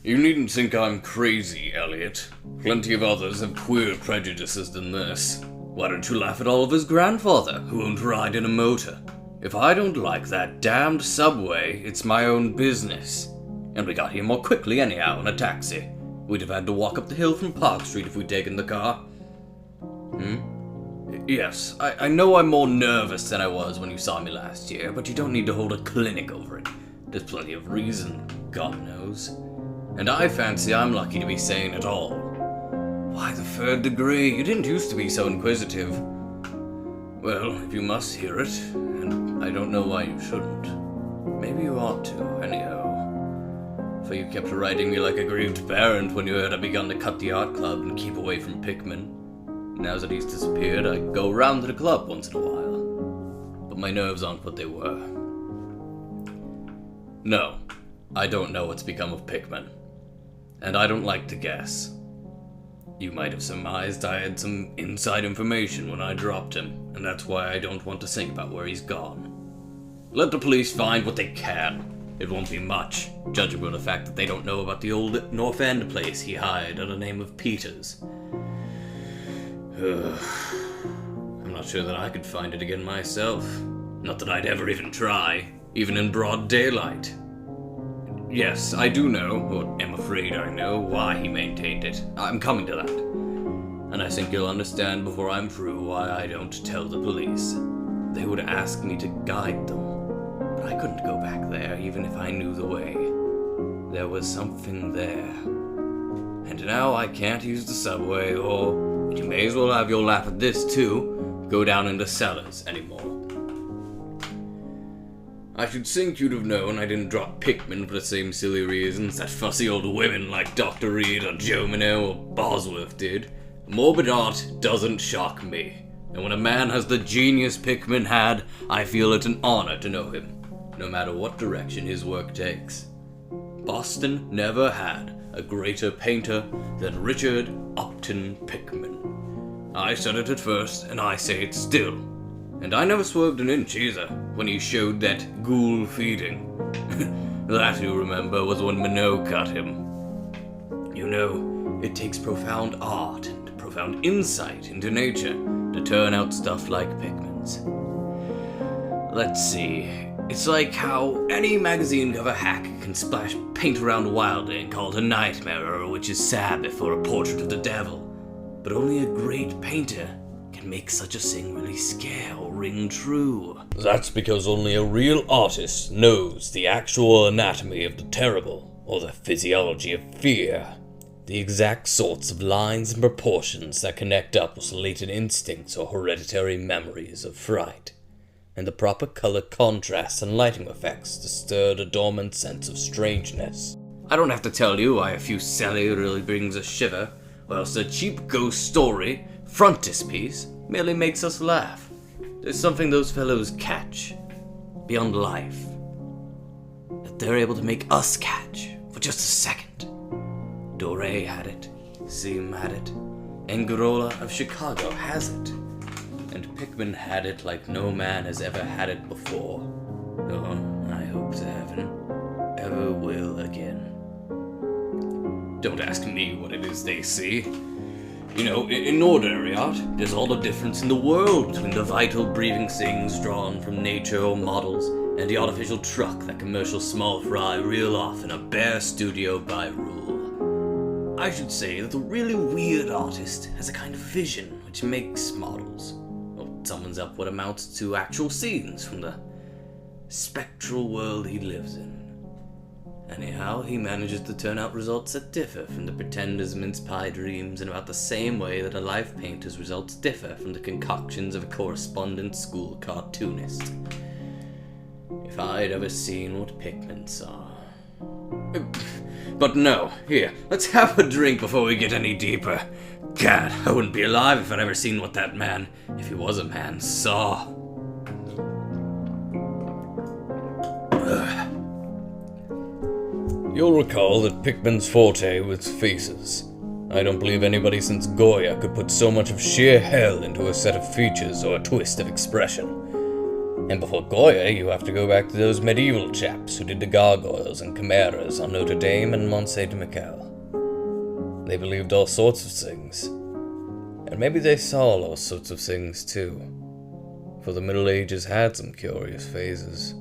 You needn't think I'm crazy, Elliot. Plenty of others have queer prejudices than this. Why don't you laugh at Oliver's grandfather, who won't ride in a motor? If I don't like that damned subway, it's my own business. And we got here more quickly anyhow in a taxi. We'd have had to walk up the hill from Park Street if we'd taken the car. Yes, I know I'm more nervous than I was when you saw me last year, but you don't need to hold a clinic over it. There's plenty of reason, God knows. And I fancy I'm lucky to be sane at all. Why the third degree? You didn't used to be so inquisitive. Well, if you must hear it, and I don't know why you shouldn't. Maybe you ought to, anyhow. For you kept writing me like a grieved parent when you heard I'd begun to cut the art club and keep away from Pickman. Now that he's disappeared, I go round to the club once in a while. But my nerves aren't what they were. No, I don't know what's become of Pickman. And I don't like to guess. You might have surmised I had some inside information when I dropped him, and that's why I don't want to think about where he's gone. Let the police find what they can. It won't be much, judging by the fact that they don't know about the old North End place he hired under the name of Peters. I'm not sure that I could find it again myself. Not that I'd ever even try, even in broad daylight. Yes, I do know, or am afraid I know, why he maintained it. I'm coming to that. And I think you'll understand before I'm through why I don't tell the police. They would ask me to guide them. But I couldn't go back there, even if I knew the way. There was something there. And now I can't use the subway, or, and you may as well have your laugh at this too, go down into cellars anymore. I should think you'd have known I didn't drop Pickman for the same silly reasons that fussy old women like Dr. Reed or Joe Minot or Bosworth did. Morbid art doesn't shock me. And when a man has the genius Pickman had, I feel it an honor to know him, no matter what direction his work takes. Boston never had a greater painter than Richard Upton Pickman. I said it at first, and I say it still. And I never swerved an inch either, when he showed that ghoul feeding. That, you remember, was when Minot cut him. You know, it takes profound art and profound insight into nature to turn out stuff like Pickman's. Let's see. It's like how any magazine cover hack can splash paint around wildly and call it a nightmare or a witch's Sabbath or a portrait of the devil. But only a great painter can make such a thing really scare or ring true. That's because only a real artist knows the actual anatomy of the terrible, or the physiology of fear. The exact sorts of lines and proportions that connect up with latent instincts or hereditary memories of fright. And the proper color contrasts and lighting effects to stir the dormant sense of strangeness. I don't have to tell you why a Fuseli really brings a shiver, whilst a cheap ghost story, frontispiece, merely makes us laugh. There's something those fellows catch, beyond life, that they're able to make us catch for just a second. Doré had it, Sim had it, Angarola of Chicago has it, and Pickman had it like no man has ever had it before. Oh, I hope to heaven ever will again. Don't ask me what it is they see. You know, in ordinary art, there's all the difference in the world between the vital, breathing things drawn from nature or models and the artificial truck that commercial small fry reel off in a bare studio by rule. I should say that the really weird artist has a kind of vision which makes models, or summons up what amounts to actual scenes from the spectral world he lives in. Anyhow, he manages to turn out results that differ from the pretender's mince pie dreams in about the same way that a life painter's results differ from the concoctions of a correspondence school cartoonist. If I'd ever seen what Pickman saw. But no, here, let's have a drink before we get any deeper. God, I wouldn't be alive if I'd ever seen what that man, if he was a man, saw. You'll recall that Pickman's forte was faces. I don't believe anybody since Goya could put so much of sheer hell into a set of features or a twist of expression. And before Goya, you have to go back to those medieval chaps who did the gargoyles and chimeras on Notre Dame and Mont Saint-Michel. They believed all sorts of things. And maybe they saw all sorts of things too. For the Middle Ages had some curious phases.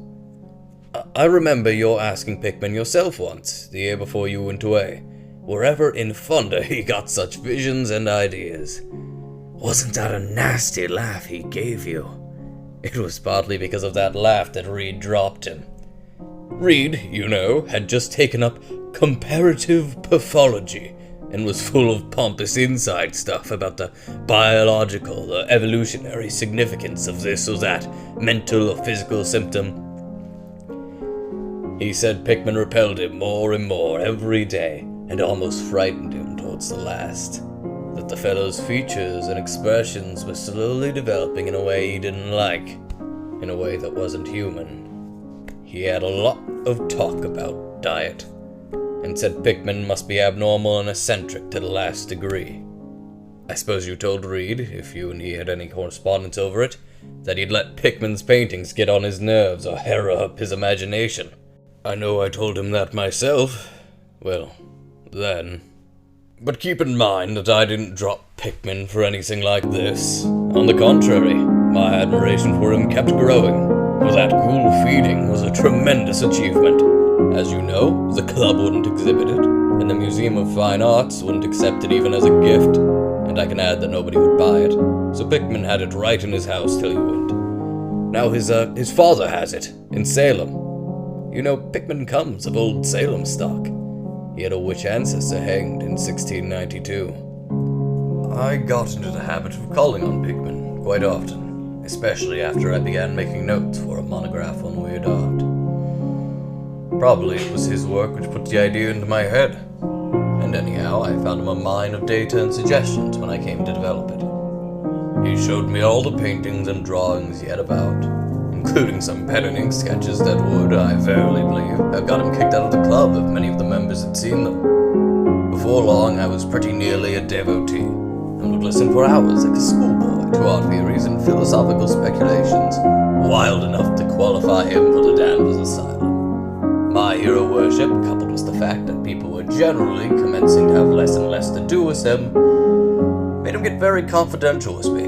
I remember your asking Pickman yourself once, the year before you went away, wherever in thunder he got such visions and ideas. Wasn't that a nasty laugh he gave you? It was partly because of that laugh that Reed dropped him. Reed, you know, had just taken up comparative pathology and was full of pompous inside stuff about the biological, the evolutionary significance of this or that mental or physical symptom. He said Pickman repelled him more and more every day and almost frightened him towards the last. That the fellow's features and expressions were slowly developing in a way he didn't like, in a way that wasn't human. He had a lot of talk about diet, and said Pickman must be abnormal and eccentric to the last degree. I suppose you told Reed, if you and he had any correspondence over it, that he'd let Pickman's paintings get on his nerves or harrow up his imagination. I know I told him that myself. Well, then. But keep in mind that I didn't drop Pickman for anything like this. On the contrary, my admiration for him kept growing, for that ghoul feeding was a tremendous achievement. As you know, the club wouldn't exhibit it, and the Museum of Fine Arts wouldn't accept it even as a gift, and I can add that nobody would buy it, so Pickman had it right in his house till he went. Now his father has it, in Salem. You know, Pickman comes of old Salem stock. He had a witch ancestor hanged in 1692. I got into the habit of calling on Pickman quite often, especially after I began making notes for a monograph on weird art. Probably it was his work which put the idea into my head, and anyhow I found him a mine of data and suggestions when I came to develop it. He showed me all the paintings and drawings he had about, including some pen and ink sketches that would, I verily believe, have got him kicked out of the club if many of the members had seen them. Before long, I was pretty nearly a devotee, and would listen for hours like a schoolboy to art theories and philosophical speculations, wild enough to qualify him for the Danvers Asylum. My hero worship, coupled with the fact that people were generally commencing to have less and less to do with him, made him get very confidential with me.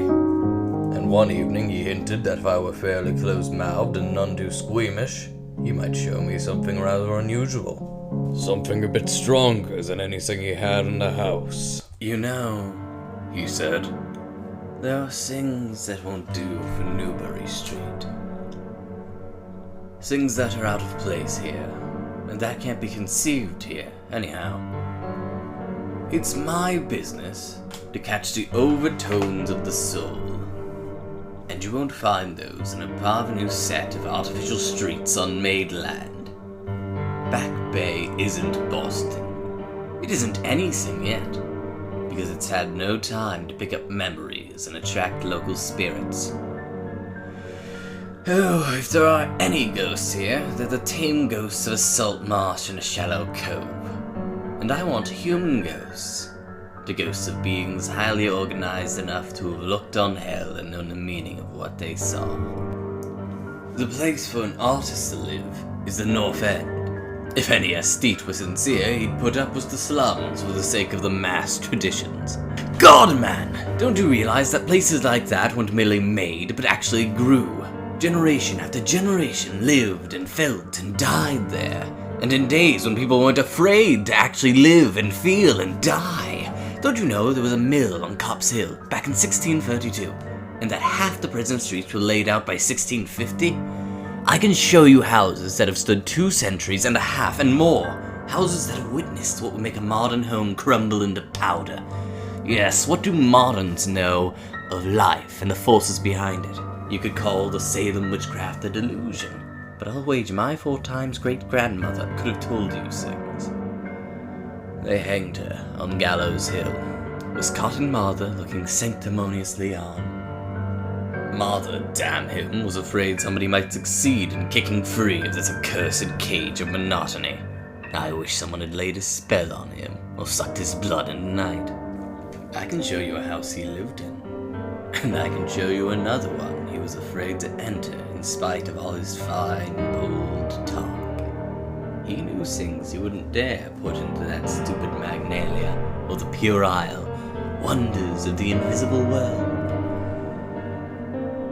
And one evening he hinted that if I were fairly close-mouthed and none too squeamish, he might show me something rather unusual. Something a bit stronger than anything he had in the house. You know, he said, there are things that won't do for Newbury Street. Things that are out of place here, and that can't be conceived here, anyhow. It's my business to catch the overtones of the soul, and you won't find those in a parvenu set of artificial streets on made land. Back Bay isn't Boston. It isn't anything yet, because it's had no time to pick up memories and attract local spirits. Oh, if there are any ghosts here, they're the tame ghosts of a salt marsh and a shallow cove. And I want human ghosts. The ghosts of beings highly organized enough to have looked on hell and known the meaning of what they saw. The place for an artist to live is the North End. If any aesthete were sincere, he'd put up with the slums for the sake of the mass traditions. God, man! Don't you realize that places like that weren't merely made, but actually grew? Generation after generation lived and felt and died there. And in days when people weren't afraid to actually live and feel and die. Don't you know there was a mill on Copp's Hill back in 1632, and that half the present streets were laid out by 1650? I can show you houses that have stood 2 centuries and a half and more. Houses that have witnessed what would make a modern home crumble into powder. Yes, what do moderns know of life and the forces behind it? You could call the Salem witchcraft a delusion, but I'll wager my 4 times great-grandmother could have told you things. They hanged her on Gallows Hill, with Cotton Mather looking sanctimoniously on. Mather, damn him, was afraid somebody might succeed in kicking free of this accursed cage of monotony. I wish someone had laid a spell on him, or sucked his blood in the night. I can show you a house he lived in, and I can show you another one he was afraid to enter in in spite of all his fine, bold talk. He knew things you wouldn't dare put into that stupid Magnalia, or the Pure Isle, wonders of the invisible world.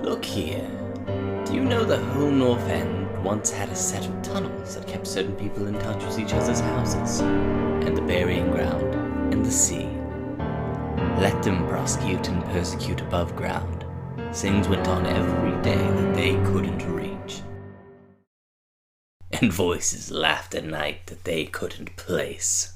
Look here. Do you know the whole North End once had a set of tunnels that kept certain people in touch with each other's houses, and the burying ground, and the sea? Let them prosecute and persecute above ground. Things went on every day that they couldn't reach. And voices laughed at night that they couldn't place.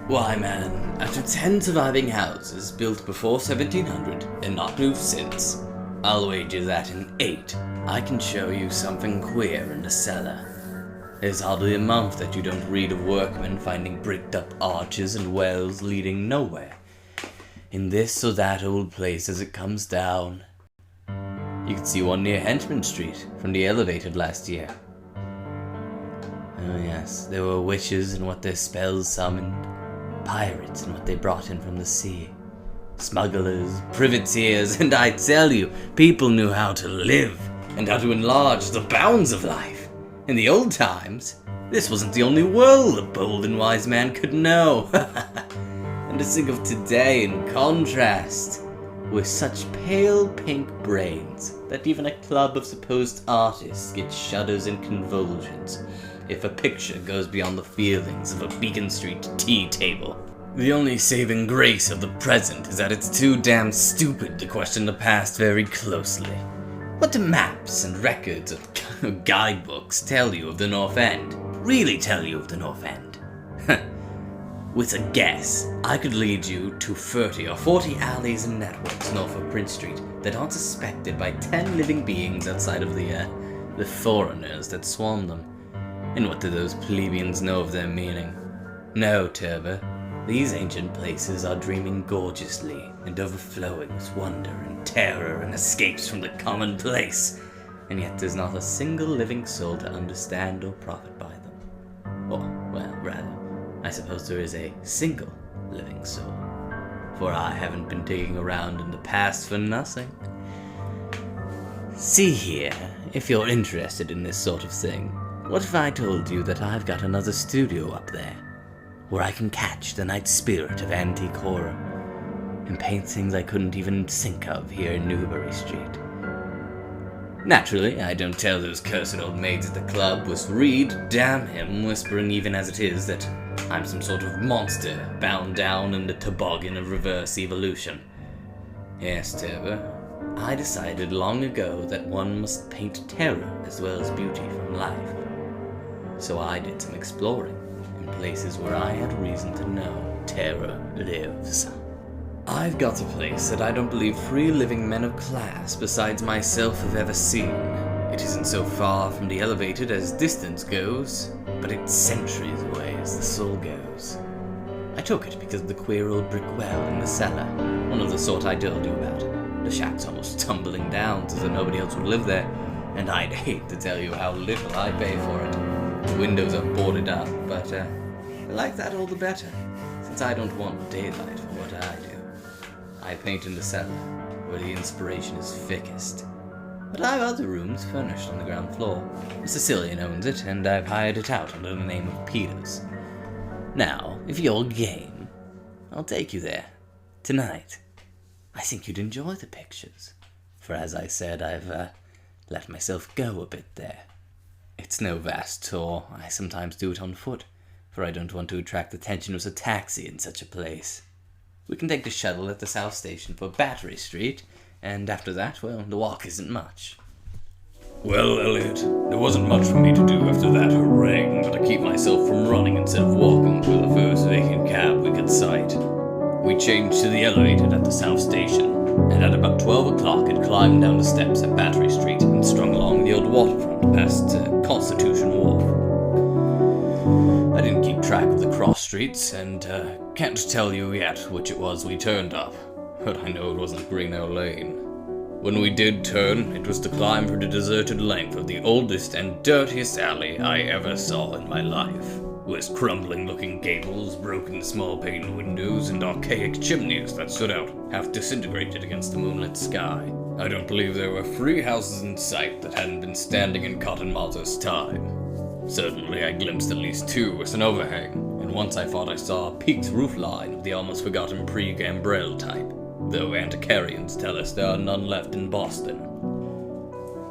Why, man, after 10 surviving houses built before 1700 and not moved since, I'll wager that in 8 I can show you something queer in the cellar. There's hardly a month that you don't read of workmen finding bricked up arches and wells leading nowhere, in this or that old place as it comes down. You could see one near Henchman Street from the elevated last year. Oh yes, there were witches and what their spells summoned, pirates and what they brought in from the sea, smugglers, privateers, and I tell you, people knew how to live and how to enlarge the bounds of life. In the old times, this wasn't the only world a bold and wise man could know. And to think of today in contrast, with such pale pink brains that even a club of supposed artists gets shudders and convulsions if a picture goes beyond the feelings of a Beacon Street tea table. The only saving grace of the present is that it's too damn stupid to question the past very closely. What do maps and records of guidebooks tell you of the North End? Really tell you of the North End? With a guess, I could lead you to 30 or 40 alleys and networks north of Prince Street that aren't suspected by 10 living beings outside of the foreigners that swarm them. And what do those plebeians know of their meaning? No, Turbo. These ancient places are dreaming gorgeously and overflowing with wonder and terror and escapes from the commonplace, and yet there's not a single living soul to understand or profit by them. Or, well, rather, I suppose there is a single living soul, for I haven't been digging around in the past for nothing. See here, if you're interested in this sort of thing, what if I told you that I've got another studio up there, where I can catch the night spirit of antique horror, and paint things I couldn't even think of here in Newbury Street? Naturally, I don't tell those cursed old maids at the club with Reed, damn him, whispering even as it is that I'm some sort of monster bound down in the toboggan of reverse evolution. Yes, Turbo, I decided long ago that one must paint terror as well as beauty from life. So I did some exploring in places where I had reason to know terror lives. I've got a place that I don't believe 3 living men of class besides myself have ever seen. It isn't so far from the elevated as distance goes, but it's centuries away as the soul goes. I took it because of the queer old brick well in the cellar, one of the sort I told you about. The shack's almost tumbling down so that nobody else would live there, and I'd hate to tell you how little I pay for it. The windows are boarded up, but I like that all the better, since I don't want daylight for what I do. I paint in the cellar, where the inspiration is thickest. But I have other rooms furnished on the ground floor. The Sicilian owns it, and I've hired it out under the name of Peter's. Now, if you're game, I'll take you there. Tonight. I think you'd enjoy the pictures. For as I said, I've let myself go a bit there. It's no vast tour. I sometimes do it on foot, for I don't want to attract attention with a taxi in such a place. We can take the shuttle at the South Station for Battery Street, and after that, well, the walk isn't much. Well, Elliot, there wasn't much for me to do after that harangue but to keep myself from running instead of walking to the first vacant cab we could sight. We changed to the elevated at the South Station, and at about 12 o'clock had climbed down the steps at Battery Street and strung along the old waterfront past Constitution Wharf. I didn't keep track of the cross streets, and can't tell you yet which it was we turned up, but I know it wasn't Greenough Lane. When we did turn, it was to climb through the deserted length of the oldest and dirtiest alley I ever saw in my life, with crumbling-looking gables, broken small-pane windows, and archaic chimneys that stood out, half disintegrated against the moonlit sky. I don't believe there were 3 houses in sight that hadn't been standing in Cotton Mather's time. Certainly I glimpsed at least 2 with an overhang, and once I thought I saw a peaked roofline of the almost forgotten pre-gambrel type, though antiquarians tell us there are none left in Boston.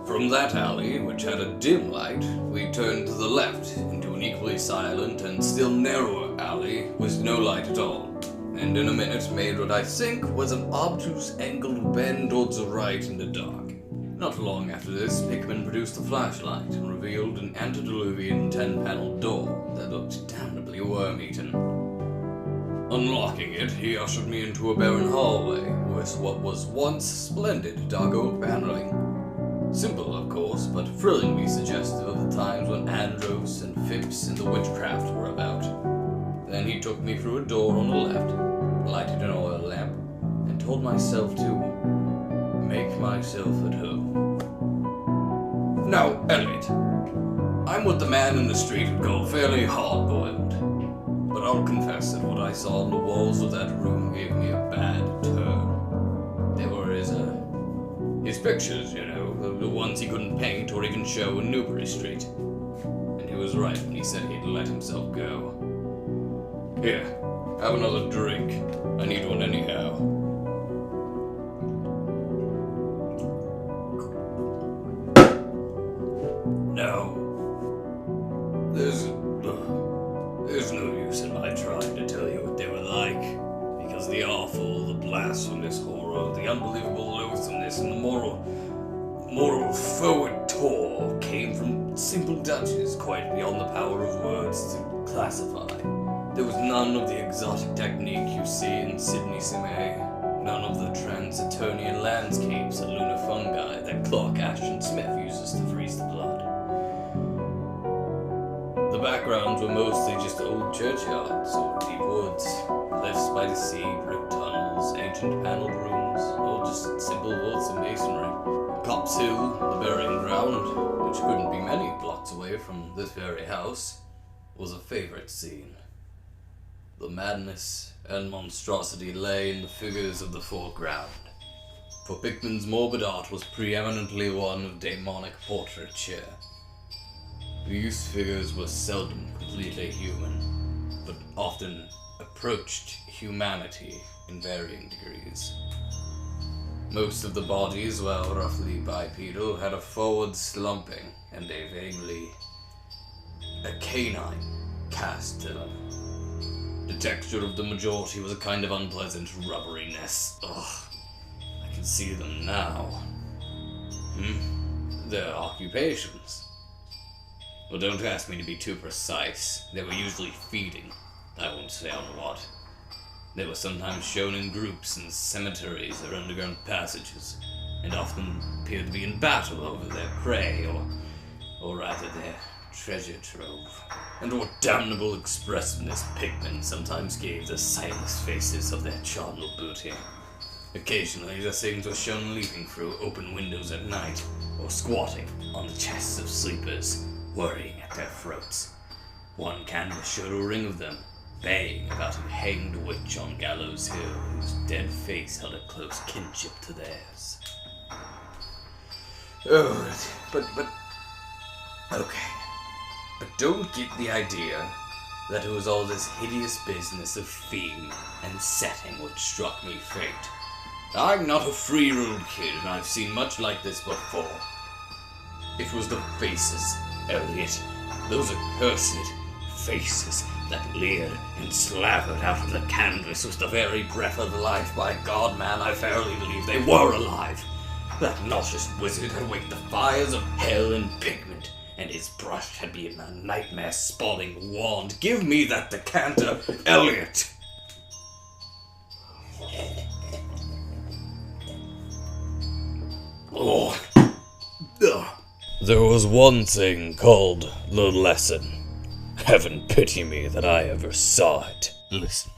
From that alley, which had a dim light, we turned to the left into an equally silent and still narrower alley with no light at all, and in a minute made what I think was an obtuse angled bend towards the right in the dark. Not long after this, Pickman produced a flashlight and revealed an antediluvian 10-paneled door that looked damnably worm-eaten. Unlocking it, he ushered me into a barren hallway with what was once splendid Dagoes paneling. Simple, of course, but thrillingly suggestive of the times when Andros and Phipps and the witchcraft were about. Then he took me through a door on the left, lighted an oil lamp, and told myself to make myself at home. Now, Elliot, I'm what the man in the street would call fairly hard-boiled, but I'll confess that what I saw on the walls of that room gave me a bad turn. They were his pictures, you know, the ones he couldn't paint or even show in Newbury Street. And he was right when he said he'd let himself go. Here, have another drink. I need one anyhow. No. There's no use in my trying to tell you what they were like, because the awful, the blasphemous horror, the unbelievable loathsomeness, and the moral forward tour came from simple touches quite beyond the power of words to classify. There was none of the exotic technique you see in Sydney Simay, none of the Transitonian landscapes at Luna Fungi that Clark Ashton Smith uses to freeze the blood. The backgrounds were mostly just old churchyards or deep woods, cliffs by the sea, brick tunnels, ancient paneled rooms, or just simple vaults of masonry. Copp's Hill, the burying ground, which couldn't be many blocks away from this very house, was a favorite scene. The madness and monstrosity lay in the figures of the foreground, for Pickman's morbid art was preeminently one of demonic portraiture. These figures were seldom completely human, but often approached humanity in varying degrees. Most of the bodies, while roughly bipedal, had a forward slumping and a canine cast to them. The texture of the majority was a kind of unpleasant rubberiness. Ugh, I can see them now. Their occupations. Well, don't ask me to be too precise. They were usually feeding. I won't say on what. They were sometimes shown in groups in cemeteries or underground passages, and often appeared to be in battle over their prey, or rather their treasure trove. And what damnable expressiveness Pickman sometimes gave the sightless faces of their charnel booty. Occasionally the things were shown leaping through open windows at night, or squatting on the chests of sleepers, worrying at their throats. One canvas showed a ring of them, baying about a hanged witch on Gallows Hill, whose dead face held a close kinship to theirs. Oh, but okay. But don't get the idea that it was all this hideous business of theme and setting which struck me fate. I'm not a 3-year-old kid, and I've seen much like this before. It was the faces, Elliot. Those accursed faces that leered and slavered out of the canvas with the very breath of life. By God, man, I verily believe they were alive. That nauseous wizard had waked the fires of hell in pigment, and his brush had been a nightmare-spawning wand. Give me that decanter, Elliot! Oh. There was one thing called the lesson. Heaven pity me that I ever saw it. Listen.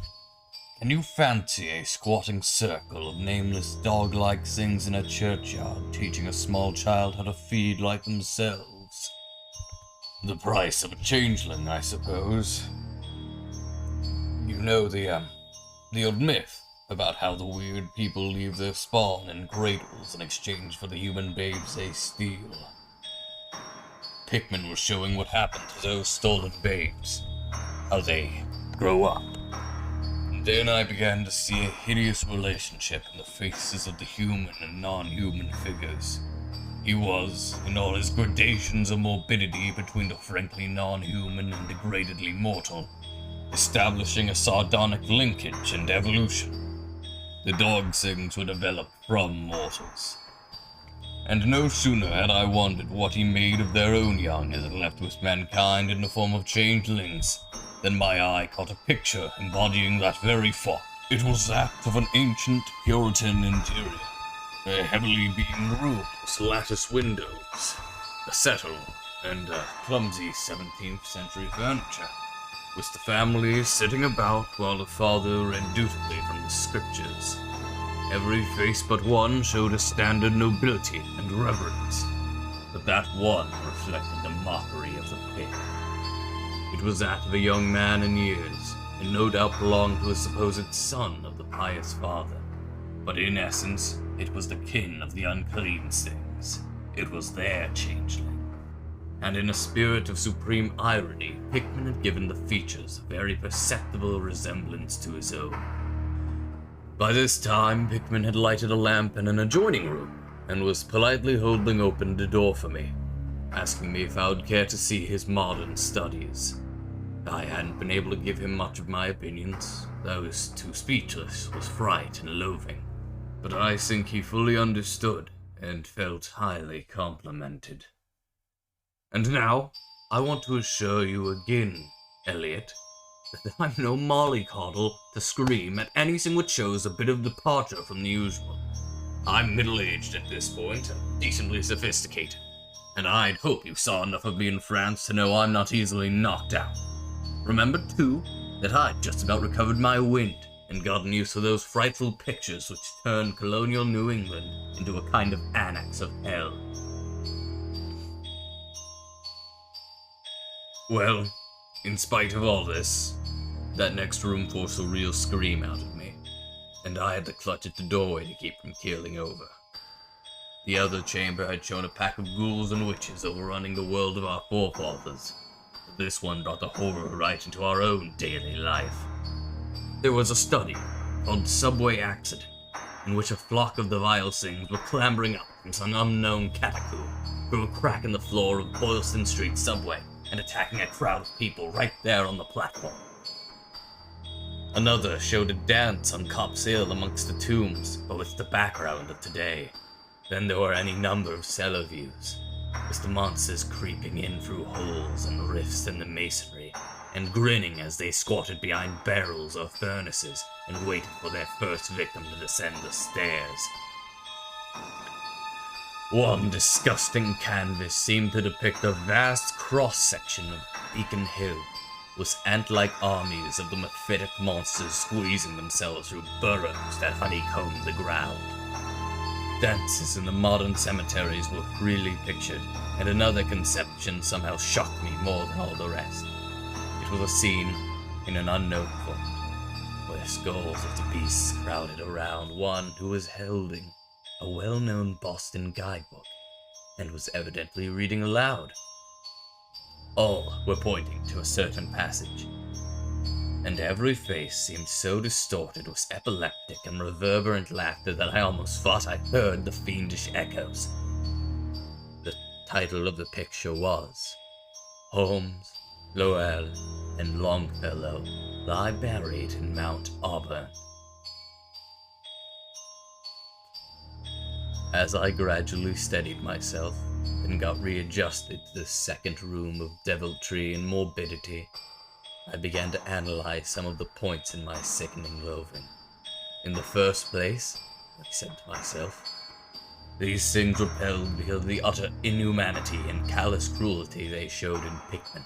Can you fancy a squatting circle of nameless dog-like things in a churchyard teaching a small child how to feed like themselves? The price of a changeling, I suppose. You know the old myth about how the weird people leave their spawn in cradles in exchange for the human babes they steal. Pickman was showing what happened to those stolen babes, how they grow up. And then I began to see a hideous relationship in the faces of the human and non-human figures. He was, in all his gradations of morbidity between the frankly non-human and degradedly mortal, establishing a sardonic linkage and evolution. The dog things were developed from mortals. And no sooner had I wondered what he made of their own young as it left with mankind in the form of changelings, than my eye caught a picture embodying that very thought. It was that of an ancient Puritan interior. A heavily beamed room with lattice windows, a settle, and clumsy 17th century furniture, with the family sitting about while the father read dutifully from the scriptures. Every face but one showed a standard nobility and reverence, but that one reflected the mockery of the pig. It was that of a young man in years, and no doubt belonged to a supposed son of the pious father. But in essence, it was the kin of the unclean things. It was their changeling. And in a spirit of supreme irony, Pickman had given the features a very perceptible resemblance to his own. By this time, Pickman had lighted a lamp in an adjoining room, and was politely holding open the door for me, asking me if I would care to see his modern studies. I hadn't been able to give him much of my opinions. I was too speechless with fright and loathing. But I think he fully understood, and felt highly complimented. And now, I want to assure you again, Elliot, that I'm no mollycoddle to scream at anything which shows a bit of departure from the usual. I'm middle-aged at this point, and decently sophisticated, and I'd hope you saw enough of me in France to know I'm not easily knocked out. Remember, too, that I'd just about recovered my wind, and gotten used to those frightful pictures which turned colonial New England into a kind of annex of hell. Well, in spite of all this, that next room forced a real scream out of me, and I had to clutch at the doorway to keep from keeling over. The other chamber had shown a pack of ghouls and witches overrunning the world of our forefathers, but this one brought the horror right into our own daily life. There was a study called Subway Accident, in which a flock of the vile things were clambering up from some unknown catacomb through a crack in the floor of Boylston Street subway and attacking a crowd of people right there on the platform. Another showed a dance on Copp's Hill amongst the tombs, but with the background of today. Then there were any number of cellar views, with the monsters creeping in through holes and rifts in the masonry, and grinning as they squatted behind barrels or furnaces and waited for their first victim to descend the stairs. One disgusting canvas seemed to depict a vast cross-section of Beacon Hill, with ant-like armies of the mephitic monsters squeezing themselves through burrows that honeycombed the ground. Dances in the modern cemeteries were freely pictured, and another conception somehow shocked me more than all the rest. It was a scene in an unknown book, where skulls of the beasts crowded around one who was holding a well-known Boston guidebook, and was evidently reading aloud. All were pointing to a certain passage, and every face seemed so distorted with epileptic and reverberant laughter that I almost thought I heard the fiendish echoes. The title of the picture was Holmes, Lowell, and Longfellow lie buried in Mount Auburn. As I gradually steadied myself and got readjusted to this second room of deviltry and morbidity, I began to analyze some of the points in my sickening loathing. In the first place, I said to myself, these things repelled because of the utter inhumanity and callous cruelty they showed in Pickman.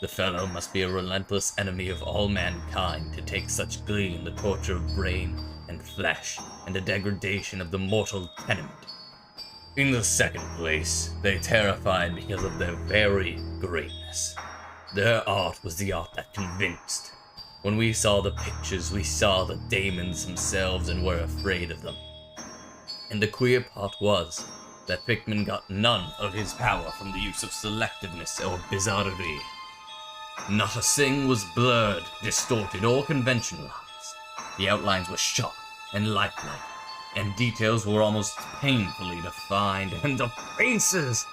The fellow must be a relentless enemy of all mankind to take such glee in the torture of brain and flesh and the degradation of the mortal tenement. In the second place, they terrified because of their very greatness. Their art was the art that convinced. When we saw the pictures, we saw the daemons themselves and were afraid of them. And the queer part was that Pickman got none of his power from the use of selectiveness or bizarrerie. Not a thing was blurred, distorted, or conventionalized. The outlines were sharp and lifelike, and details were almost painfully defined, and the faces!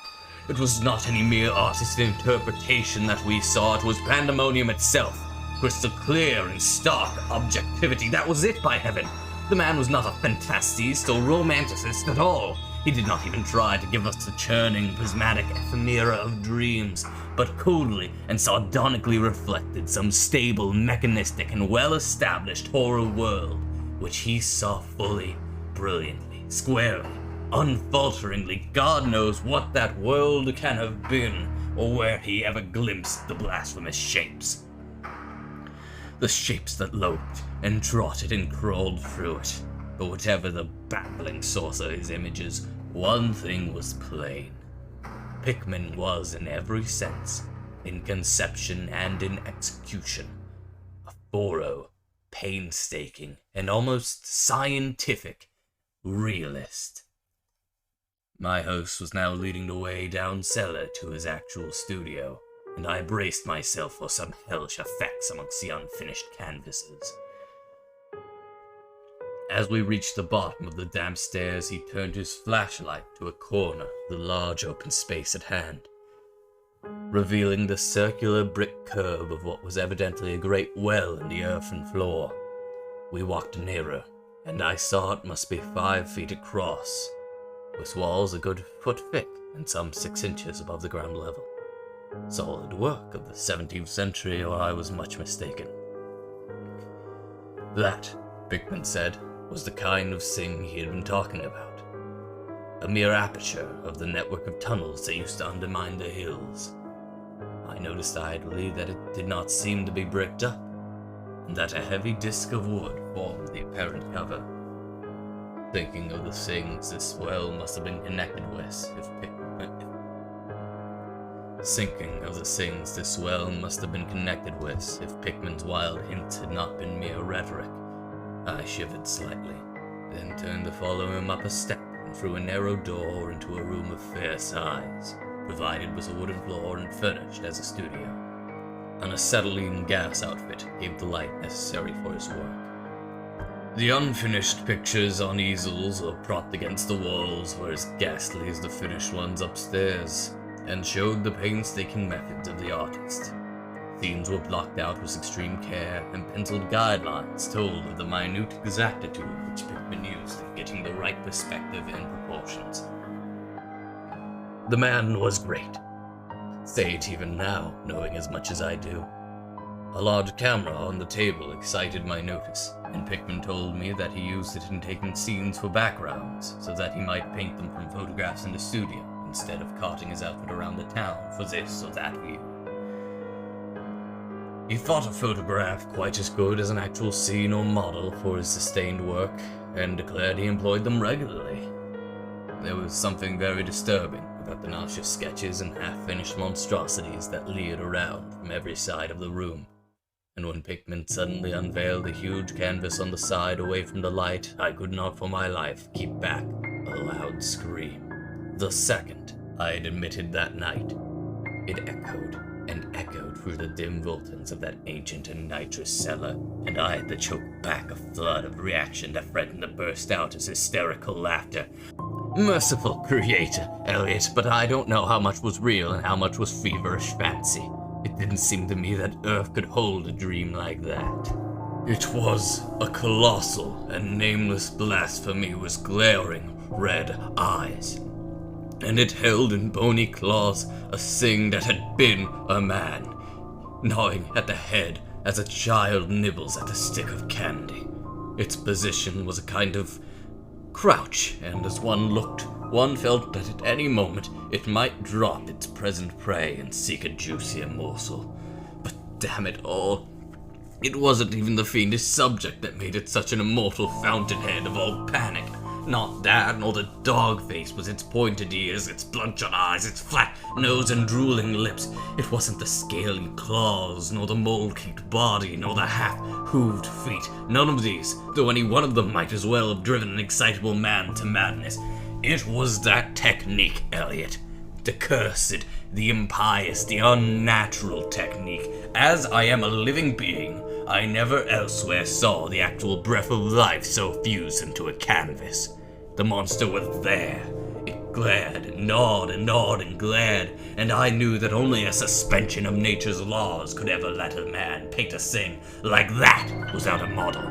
It was not any mere artistic interpretation that we saw, it was pandemonium itself. Crystal clear and stark objectivity, that was it, by heaven! The man was not a fantasist or romanticist at all. He did not even try to give us the churning, prismatic ephemera of dreams, but coolly and sardonically reflected some stable, mechanistic, and well-established horror world, which he saw fully, brilliantly, squarely, unfalteringly. God knows what that world can have been, or where he ever glimpsed the blasphemous shapes. The shapes that loped and trotted and crawled through it. But whatever the baffling source of his images, one thing was plain. Pickman was, in every sense, in conception and in execution, a thorough, painstaking, and almost scientific realist. My host was now leading the way down cellar to his actual studio, and I braced myself for some hellish effects amongst the unfinished canvases. As we reached the bottom of the damp stairs, he turned his flashlight to a corner of the large open space at hand, revealing the circular brick curve of what was evidently a great well in the earthen floor. We walked nearer, and I saw it must be 5 feet across, with walls a good foot thick and some 6 inches above the ground level. Solid work of the 17th century, or I was much mistaken. That, Pickman said, was the kind of thing he had been talking about. A mere aperture of the network of tunnels that used to undermine the hills. I noticed idly that it did not seem to be bricked up, and that a heavy disc of wood formed the apparent cover. Thinking of the things this well must have been connected with, if Pickman's wild hints had not been mere rhetoric. I shivered slightly, then turned to follow him up a step and through a narrow door into a room of fair size, provided with a wooden floor and furnished as a studio. An acetylene gas outfit gave the light necessary for his work. The unfinished pictures on easels or propped against the walls were as ghastly as the finished ones upstairs, and showed the painstaking methods of the artist. Themes were blocked out with extreme care, and penciled guidelines told of the minute exactitude which Pickman used in getting the right perspective and proportions. The man was great. Say it even now, knowing as much as I do. A large camera on the table excited my notice, and Pickman told me that he used it in taking scenes for backgrounds, so that he might paint them from photographs in the studio, instead of carting his outfit around the town for this or that view. He thought a photograph quite as good as an actual scene or model for his sustained work, and declared he employed them regularly. There was something very disturbing about the nauseous sketches and half-finished monstrosities that leered around from every side of the room, and when Pickman suddenly unveiled a huge canvas on the side away from the light, I could not for my life keep back a loud scream. The second I had admitted that night, it echoed and echoed through the dim vaultings of that ancient and nitrous cellar, and I had to choke back a flood of reaction that threatened to burst out as hysterical laughter. Merciful creator, Elliot, but I don't know how much was real and how much was feverish fancy. It didn't seem to me that Earth could hold a dream like that. It was a colossal and nameless blasphemy with glaring red eyes, and it held in bony claws a thing that had been a man, gnawing at the head as a child nibbles at a stick of candy. Its position was a kind of crouch, and as one looked, one felt that at any moment it might drop its present prey and seek a juicier morsel. But damn it all, it wasn't even the fiendish subject that made it such an immortal fountainhead of all panic. Not that, nor the dog face with its pointed ears, its bloodshot eyes, its flat nose and drooling lips. It wasn't the scaly claws, nor the mole-caked body, nor the half-hooved feet. None of these, though any one of them might as well have driven an excitable man to madness. It was that technique, Elliot. The cursed, the impious, the unnatural technique. As I am a living being, I never elsewhere saw the actual breath of life so fused into a canvas. The monster was there. It glared and gnawed and glared, and I knew that only a suspension of nature's laws could ever let a man paint a thing like that without a model,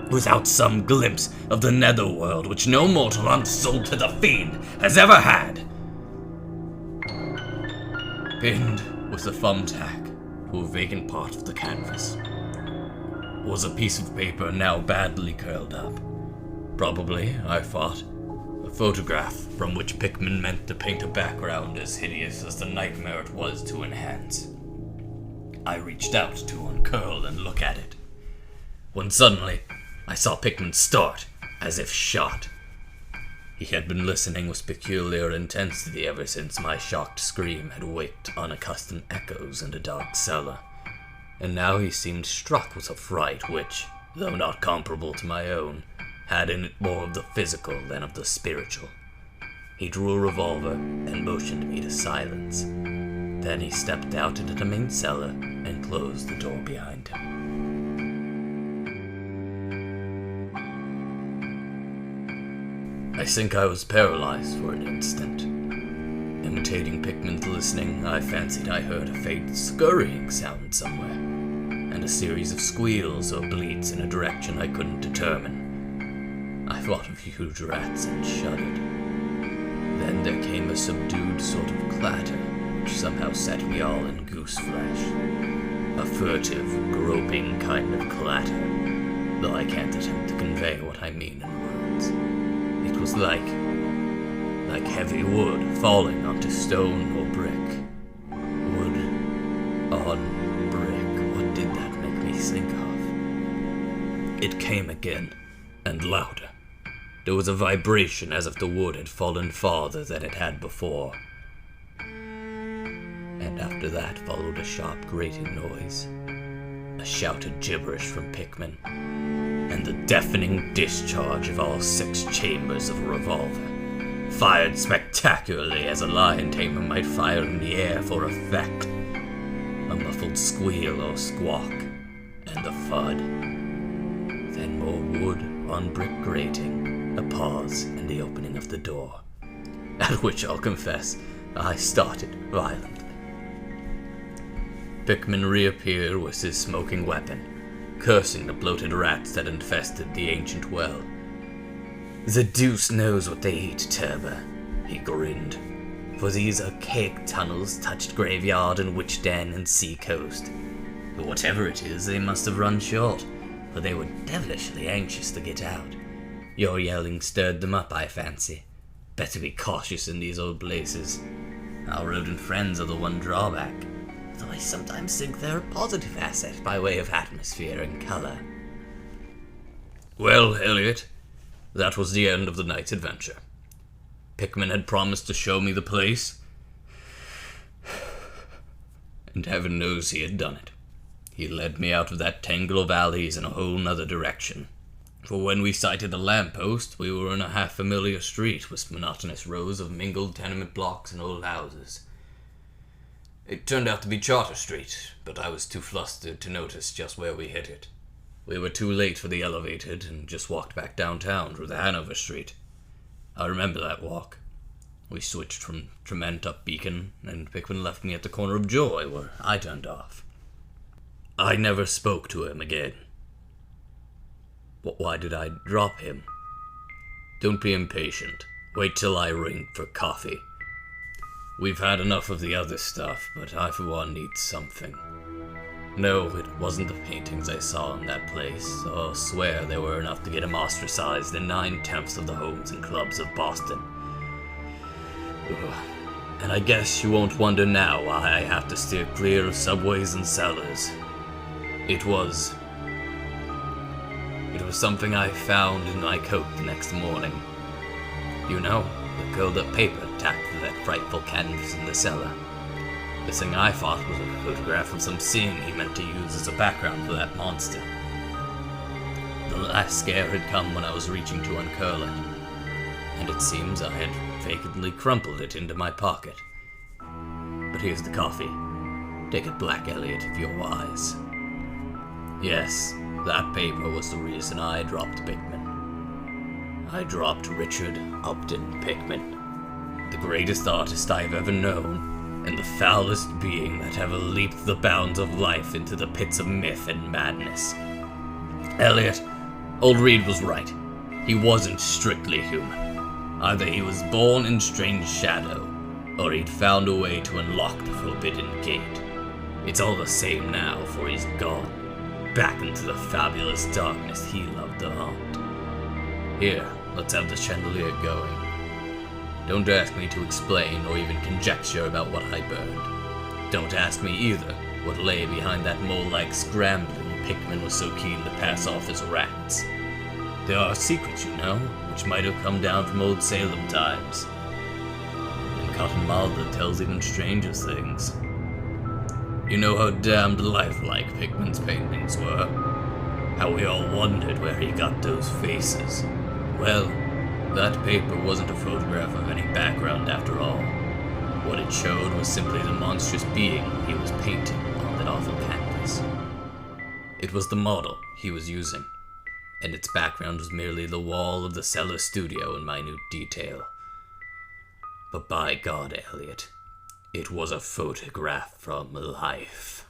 without some glimpse of the netherworld which no mortal unsold to the fiend has ever had. Pinned with a thumbtack to a vacant part of the canvas was a piece of paper now badly curled up. Probably, I thought, a photograph from which Pickman meant to paint a background as hideous as the nightmare it was to enhance. I reached out to uncurl and look at it, when suddenly I saw Pickman start, as if shot. He had been listening with peculiar intensity ever since my shocked scream had waked unaccustomed echoes in the dark cellar, and now he seemed struck with a fright which, though not comparable to my own, had in it more of the physical than of the spiritual. He drew a revolver and motioned me to silence. Then he stepped out into the main cellar and closed the door behind him. I think I was paralyzed for an instant. Imitating Pickman's listening, I fancied I heard a faint scurrying sound somewhere, and a series of squeals or bleats in a direction I couldn't determine. I thought of huge rats and shuddered. Then there came a subdued sort of clatter, which somehow set me all in goose flesh. A furtive, groping kind of clatter, though I can't attempt to convey what I mean in words. It was like heavy wood falling onto stone or brick. Wood on brick, what did that make me think of? It came again, and louder. There was a vibration as if the wood had fallen farther than it had before. And after that followed a sharp grating noise, a shouted gibberish from Pickman, and the deafening discharge of all 6 chambers of a revolver, fired spectacularly as a lion tamer might fire in the air for effect. A muffled squeal or squawk, and a thud. Then more wood on brick grating, a pause, and the opening of the door, at which I'll confess I started violently. Pickman reappeared with his smoking weapon, cursing the bloated rats that infested the ancient well. "The deuce knows what they eat, Turbo," he grinned, "for these archaic tunnels touched graveyard and witch den and sea coast. But whatever it is, they must have run short, for they were devilishly anxious to get out. Your yelling stirred them up, I fancy. Better be cautious in these old places. Our rodent friends are the one drawback, though I sometimes think they're a positive asset by way of atmosphere and color." Well, Elliot, that was the end of the night's adventure. Pickman had promised to show me the place, and heaven knows he had done it. He led me out of that tangle of alleys in a whole nother direction, for when we sighted the lamppost, we were in a half-familiar street with monotonous rows of mingled tenement blocks and old houses. It turned out to be Charter Street, but I was too flustered to notice just where we hit it. We were too late for the elevated and just walked back downtown through the Hanover Street. I remember that walk. We switched from Trement up Beacon, and Pickman left me at the corner of Joy, where I turned off. I never spoke to him again. But why did I drop him? Don't be impatient. Wait till I ring for coffee. We've had enough of the other stuff, but I for one need something. No, it wasn't the paintings I saw in that place. I'll swear they were enough to get him ostracized in 9/10 of the homes and clubs of Boston. Ugh. And I guess you won't wonder now why I have to steer clear of subways and cellars. It was something I found in my coat the next morning, You know, the curled-up paper tacked to that frightful canvas in the cellar. The thing I thought was a photograph of some scene he meant to use as a background for that monster. The last scare had come when I was reaching to uncurl it, and it seems I had vacantly crumpled it into my pocket. But here's the coffee. Take it black, Elliot, if you're wise. Yes, that paper was the reason I dropped Pickman. I dropped Richard Upton Pickman, the greatest artist I've ever known, and the foulest being that ever leaped the bounds of life into the pits of myth and madness. Elliot, old Reed was right. He wasn't strictly human. Either he was born in strange shadow, or he'd found a way to unlock the forbidden gate. It's all the same now, for he's gone, back into the fabulous darkness he loved to haunt. Here, let's have the chandelier going. Don't ask me to explain or even conjecture about what I burned. Don't ask me either what lay behind that mole-like scrambling Pickman was so keen to pass off as rats. There are secrets, you know, which might have come down from old Salem times. And Cotton Mather tells even stranger things. You know how damned lifelike Pickman's paintings were? How we all wondered where he got those faces. Well, that paper wasn't a photograph of any background after all. What it showed was simply the monstrous being he was painting on that awful canvas. It was the model he was using, and its background was merely the wall of the cellar studio in minute detail. But by God, Elliot, it was a photograph from life.